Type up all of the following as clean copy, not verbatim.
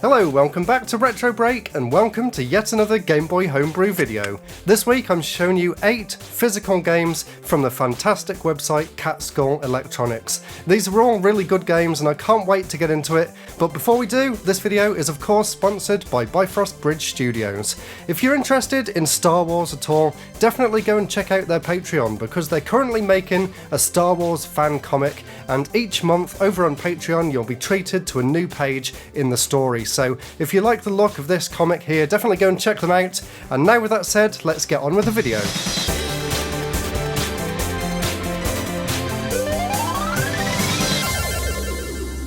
Hello, welcome back to RetroBreak and welcome to yet another Game Boy Homebrew video. This week I'm showing you 8 physical games from the fantastic website Catskull Electronics. These are all really good games and I can't wait to get into it, but before we do, this video is of course sponsored by Bifrost Bridge Studios. If you're interested in Star Wars at all, definitely go and check out their Patreon because they're currently making a Star Wars fan comic, and each month over on Patreon you'll be treated to a new page in the story. So if you like the look of this comic here, definitely go and check them out. And now with that said, let's get on with the video.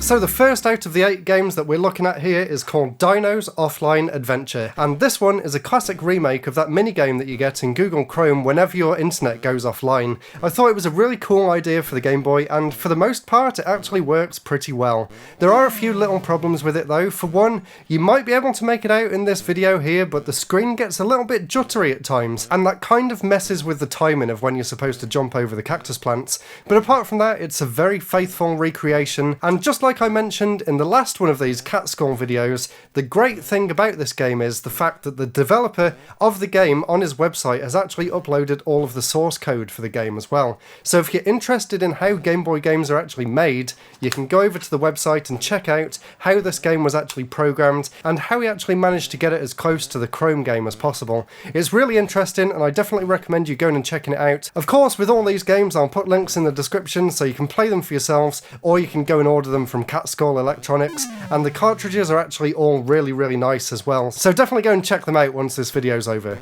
So the first out of the 8 games that we're looking at here is called Dino's Offline Adventure, and this one is a classic remake of that minigame that you get in Google Chrome whenever your internet goes offline. I thought it was a really cool idea for the Game Boy, and for the most part it actually works pretty well. There are a few little problems with it though. For one, you might be able to make it out in this video here, but the screen gets a little bit jittery at times, and that kind of messes with the timing of when you're supposed to jump over the cactus plants. But apart from that, it's a very faithful recreation, and just like I mentioned in the last one of these Catskull videos, the great thing about this game is the fact that the developer of the game on his website has actually uploaded all of the source code for the game as well. So if you're interested in how Game Boy games are actually made, you can go over to the website and check out how this game was actually programmed and how he actually managed to get it as close to the Chrome game as possible. It's really interesting and I definitely recommend you going and checking it out. Of course, with all these games I'll put links in the description so you can play them for yourselves, or you can go and order them from Catskull Electronics, and the cartridges are actually all really nice as well, so definitely go and check them out once this video's over.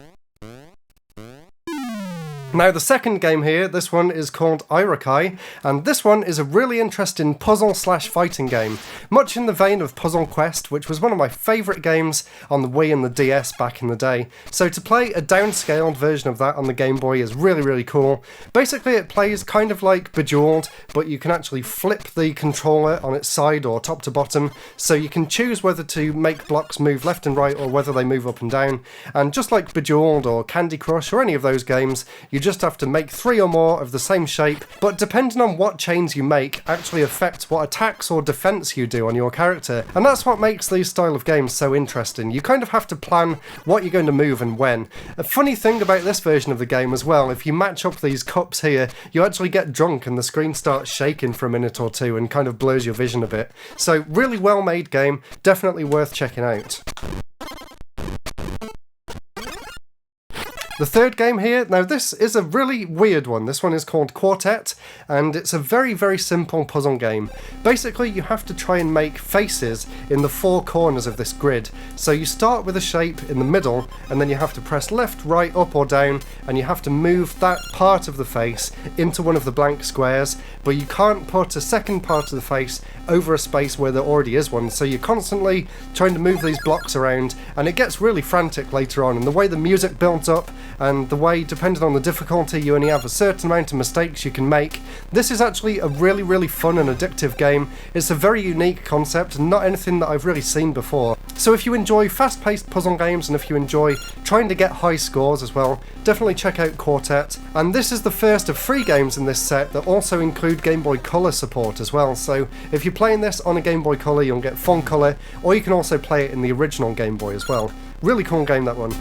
Now the second game here, this one is called Airaki, and this one is a really interesting puzzle/fighting game, much in the vein of Puzzle Quest, which was one of my favourite games on the Wii and the DS back in the day. So to play a downscaled version of that on the Game Boy is really cool. Basically it plays kind of like Bejeweled, but you can actually flip the controller on its side or top to bottom, so you can choose whether to make blocks move left and right or whether they move up and down. And just like Bejeweled or Candy Crush or any of those games, you just have to make 3 or more of the same shape, but depending on what chains you make actually affects what attacks or defense you do on your character, and that's what makes these style of games so interesting. You kind of have to plan what you're going to move and when. A funny thing about this version of the game as well, if you match up these cups here, you actually get drunk and the screen starts shaking for a minute or two and kind of blurs your vision a bit. So really well made game, definitely worth checking out. The third game here, now this is a really weird one. This one is called Quartet, and it's a very simple puzzle game. Basically you have to try and make faces in the 4 corners of this grid. So you start with a shape in the middle, and then you have to press left, right, up or down, and you have to move that part of the face into one of the blank squares, but you can't put a second part of the face over a space where there already is one. So you're constantly trying to move these blocks around, and it gets really frantic later on, and the way the music builds up and the way, depending on the difficulty, you only have a certain amount of mistakes you can make. This is actually a really fun and addictive game. It's a very unique concept and not anything that I've really seen before. So if you enjoy fast-paced puzzle games and if you enjoy trying to get high scores as well, definitely check out Quartet. And this is the first of 3 games in this set that also include Game Boy Color support as well. So if you're playing this on a Game Boy Color, you'll get full color, or you can also play it in the original Game Boy as well. Really cool game, that one.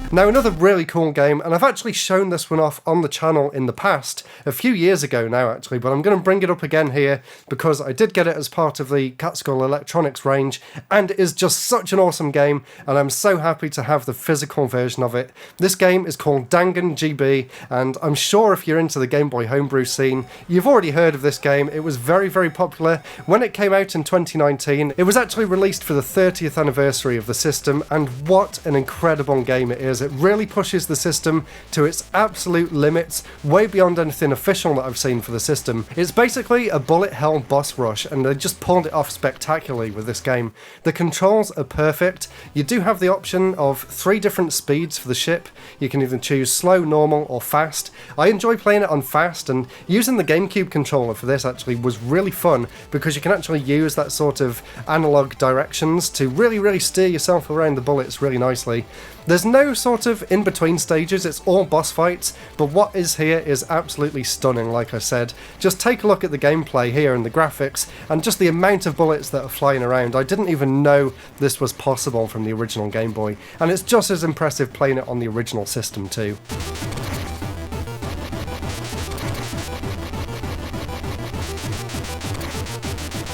Now another really cool game, and I've actually shown this one off on the channel in the past, a few years ago now actually, but I'm going to bring it up again here because I did get it as part of the Catskull Electronics range, and it is just such an awesome game, and I'm so happy to have the physical version of it. This game is called Dangan GB, and I'm sure if you're into the Game Boy homebrew scene, you've already heard of this game. It was very popular when it came out in 2019. It was actually released for the 30th anniversary of the system, and what an incredible game it is. It really pushes the system to its absolute limits, way beyond anything official that I've seen for the system. It's basically a bullet hell boss rush, and they just pulled it off spectacularly with this game. The controls are perfect. You do have the option of 3 different speeds for the ship. You can either choose slow, normal or fast. I enjoy playing it on fast, and using the GameCube controller for this actually was really fun because you can actually use that sort of analog directions to really steer yourself around the bullets really nicely. There's no sort sort of in-between stages, it's all boss fights, but what is here is absolutely stunning, like I said. Just take a look at the gameplay here and the graphics, and just the amount of bullets that are flying around. I didn't even know this was possible from the original Game Boy, and it's just as impressive playing it on the original system too.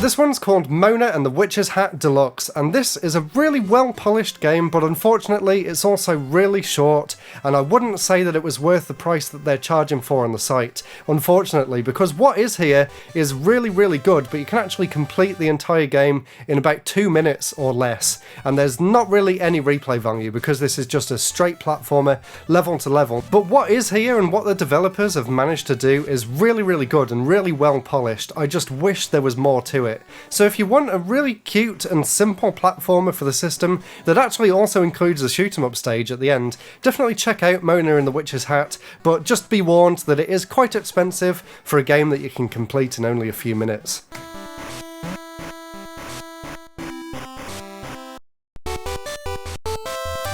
This one's called Mona and the Witch's Hat Deluxe, and this is a really well polished game, but unfortunately it's also really short, and I wouldn't say that it was worth the price that they're charging for on the site, unfortunately, because what is here is really good, but you can actually complete the entire game in about 2 minutes or less, and there's not really any replay value because this is just a straight platformer, level to level. But what is here and what the developers have managed to do is really good and really well polished. I just wish there was more to it. So if you want a really cute and simple platformer for the system that actually also includes a shoot 'em up stage at the end, definitely check out Mona and the Witch's Hat, but just be warned that it is quite expensive for a game that you can complete in only a few minutes.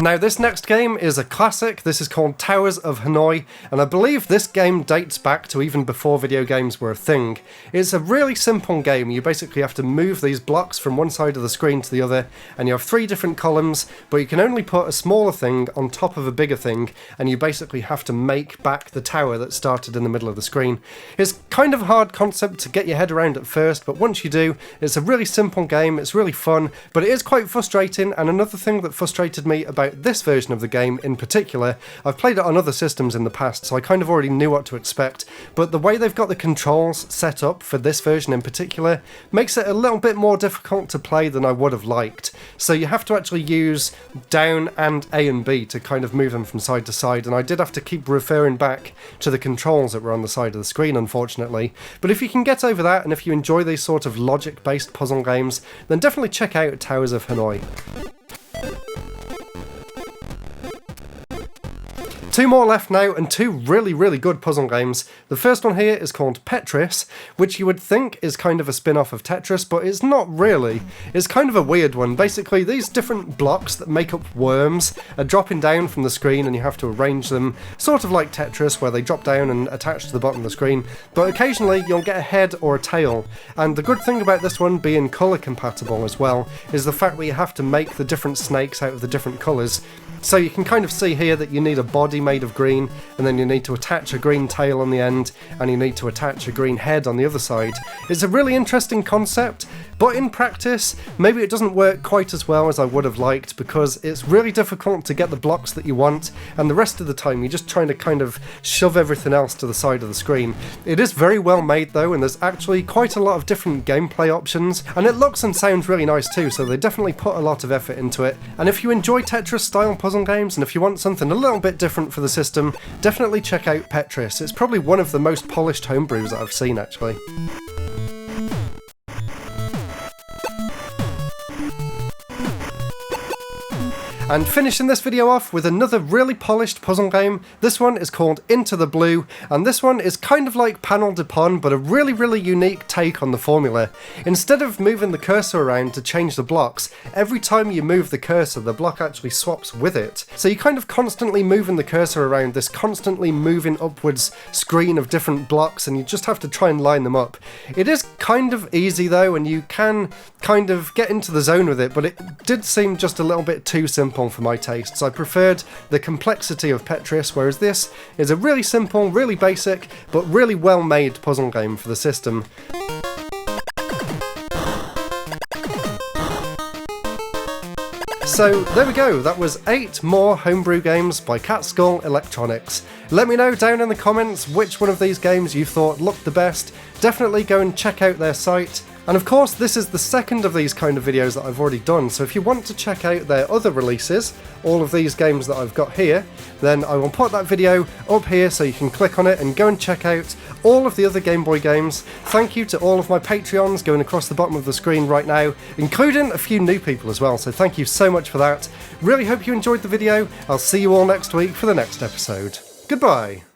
Now this next game is a classic. This is called Towers of Hanoi, and I believe this game dates back to even before video games were a thing. It's a really simple game. You basically have to move these blocks from one side of the screen to the other, and you have 3 different columns, but you can only put a smaller thing on top of a bigger thing, and you basically have to make back the tower that started in the middle of the screen. It's kind of a hard concept to get your head around at first, but once you do, it's a really simple game, it's really fun, but it is quite frustrating. And another thing that frustrated me about this version of the game in particular, I've played it on other systems in the past, so I kind of already knew what to expect, but the way they've got the controls set up for this version in particular makes it a little bit more difficult to play than I would have liked. So you have to actually use down and A and B to kind of move them from side to side, and I did have to keep referring back to the controls that were on the side of the screen, unfortunately. But if you can get over that, and if you enjoy these sort of logic-based puzzle games, then definitely check out Towers of Hanoi. 2 more left now, and 2 really good puzzle games. The first one here is called Petris, which you would think is kind of a spin-off of Tetris, but it's not really. It's kind of a weird one. Basically, these different blocks that make up worms are dropping down from the screen, and you have to arrange them, sort of like Tetris, where they drop down and attach to the bottom of the screen, but occasionally you'll get a head or a tail. And the good thing about this one being colour compatible as well is the fact that you have to make the different snakes out of the different colours. So you can kind of see here that you need a body made of green, and then you need to attach a green tail on the end, and you need to attach a green head on the other side. It's a really interesting concept, but in practice, maybe it doesn't work quite as well as I would have liked, because it's really difficult to get the blocks that you want, and the rest of the time you're just trying to kind of shove everything else to the side of the screen. It is very well made though, and there's actually quite a lot of different gameplay options, and it looks and sounds really nice too, so they definitely put a lot of effort into it. And if you enjoy Tetris style puzzle games, and if you want something a little bit different for the system, definitely check out Petris. It's probably one of the most polished homebrews that I've seen actually. And finishing this video off with another really polished puzzle game. This one is called Into the Blue, and this one is kind of like Panel de Pon, but a really unique take on the formula. Instead of moving the cursor around to change the blocks, every time you move the cursor, the block actually swaps with it. So you're kind of constantly moving the cursor around this constantly moving upwards screen of different blocks, and you just have to try and line them up. It is kind of easy though, and you can kind of get into the zone with it, but it did seem just a little bit too simple for my tastes. I preferred the complexity of Petris, whereas this is a really simple, really basic, but really well made puzzle game for the system. So there we go, that was 8 more homebrew games by Catskull Electronics. Let me know down in the comments which one of these games you thought looked the best. Definitely go and check out their site. And of course, this is the second of these kind of videos that I've already done, so if you want to check out their other releases, all of these games that I've got here, then I will put that video up here so you can click on it and go and check out all of the other Game Boy games. Thank you to all of my Patreons going across the bottom of the screen right now, including a few new people as well, so thank you so much for that. Really hope you enjoyed the video. I'll see you all next week for the next episode. Goodbye!